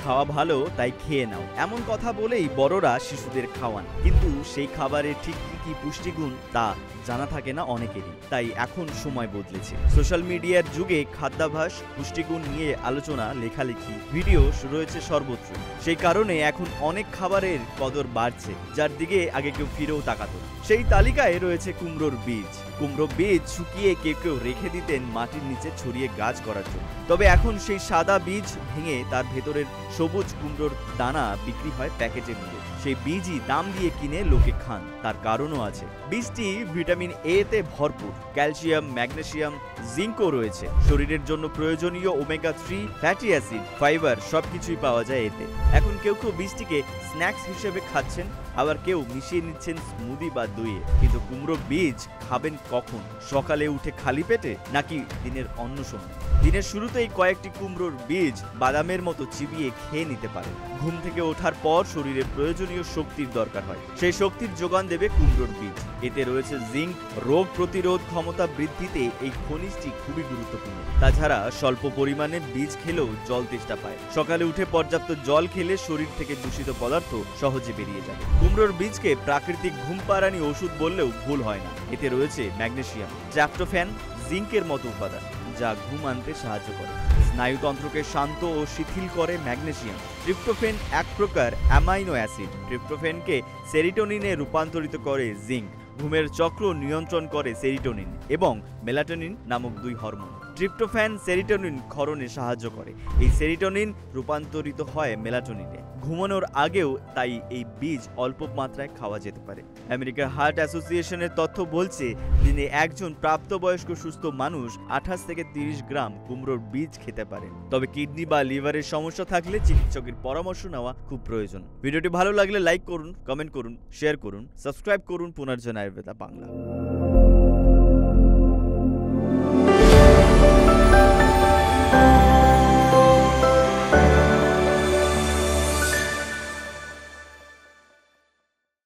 খাওয়া ভালো তাই খেয়ে নাও, এমন কথা বলেই বড়রা শিশুদের খাওয়ান, কিন্তু সেই খাবারে ঠিক কি কি পুষ্টিগুণ তা জানা থাকে না অনেকেরই। তাই এখন সময় বদলেছে। সোশ্যাল মিডিয়ার যুগে খাদ্যাভ্যাস, পুষ্টিগুণ নিয়ে আলোচনা, লেখালেখি, ভিডিও রয়েছে সর্বত্র। সেই কারণে এখন অনেক খাবারের কদর বাড়ছে, যার দিকে আগে কেউ ফিরেও তাকাতো না। সেই তালিকায় রয়েছে কুমড়োর বীজ। কুমড়ো বীজ শুকিয়ে কেউ কেউ রেখে দিতেন মাটির নিচে ছড়িয়ে গাছ করার জন্য। তবে এখন সেই সাদা বীজ ভেঙে তার ভেতরের সবুজ কুমড়োর দানা বিক্রি হয় প্যাকেটে মূল্যে। সেই বীজই দাম দিয়ে কিনে লোকে খান। তার কারণও আছে। বীজটি ভিটামিন এ তে ভরপুর, ক্যালসিয়াম, ম্যাগনেসিয়াম, জিঙ্কও রয়েছে। শরীরের জন্য প্রয়োজনীয় ওমেগা 3 ফ্যাটি অ্যাসিড, ফাইবার সবকিছুই পাওয়া যায় এতে। এখন কেউ কেউ বীজটিকে স্ন্যাক্স হিসেবে খাচ্ছেন, আবার কেউ মিশিয়ে নিচ্ছেন স্মুদি বা দইয়ে। কিন্তু কুমড়ো বীজ খাবেন কখন? সকালে উঠে খালি পেটে, নাকি দিনের অন্য সময়? দিনের শুরুতেই কয়েকটি কুমড়োর বীজ বাদামের মতো চিবিয়ে খেয়ে নিতে পারেন। ঘুম থেকে ওঠার পর শরীরে প্রয়োজনীয় শক্তির দরকার হয়, সেই শক্তির যোগান দেবে কুমড়োর বীজ। এতে রয়েছে জিঙ্ক, রোগ প্রতিরোধ ক্ষমতা বৃদ্ধিতে এই খনিজটি খুবই গুরুত্বপূর্ণ। তাছাড়া স্বল্প পরিমাণে বীজ খেলেও জল তেষ্টা পায়। সকালে উঠে পর্যাপ্ত জল খেলে শরীর থেকে দূষিত পদার্থ সহজে বেরিয়ে যাবে। কুমড়োর বীজকে প্রাকৃতিক ঘুম পাড়ানি ওষুধ বললেও ভুল হয় না। এতে রয়েছে ম্যাগনেসিয়াম, ট্রাইপ্টোফ্যান, জিঙ্কের মতো উপাদান, যা ঘুম আনতে সাহায্য করে। স্নায়ুতন্ত্রকে শান্ত ও শিথিল করে ম্যাগনেসিয়াম। ট্রিপ্টোফেন এক প্রকার অ্যামাইনো অ্যাসিড। ট্রিপ্টোফেনকে সেরিটোনিনে রূপান্তরিত করে জিঙ্ক। ঘুমের চক্র নিয়ন্ত্রণ করে সেরিটোনিন এবং মেলাটোনিন নামক দুই হরমোন। ট্রিপ্টোফ্যান সেরিটোনিন ক্ষরণে সাহায্য করে। এই সেরিটোনিন রূপান্তরিত হয় মেলাটোনিনে ঘুমানোর আগেও, তাই এই বীজ অল্প মাত্রায় খাওয়া যেতে পারে। আমেরিকার হার্ট অ্যাসোসিয়েশনের তথ্য বলছে, দিনে একজন প্রাপ্তবয়স্ক সুস্থ মানুষ 28 থেকে 30 গ্রাম কুমড়োর বীজ খেতে পারেন। তবে কিডনি বা লিভারের সমস্যা থাকলে চিকিৎসকের পরামর্শ নেওয়া খুব প্রয়োজন। ভিডিওটি ভালো লাগলে লাইক করুন, কমেন্ট করুন, শেয়ার করুন, সাবস্ক্রাইব করুন পুনর্জন আয়ুর্বেদা বাংলা।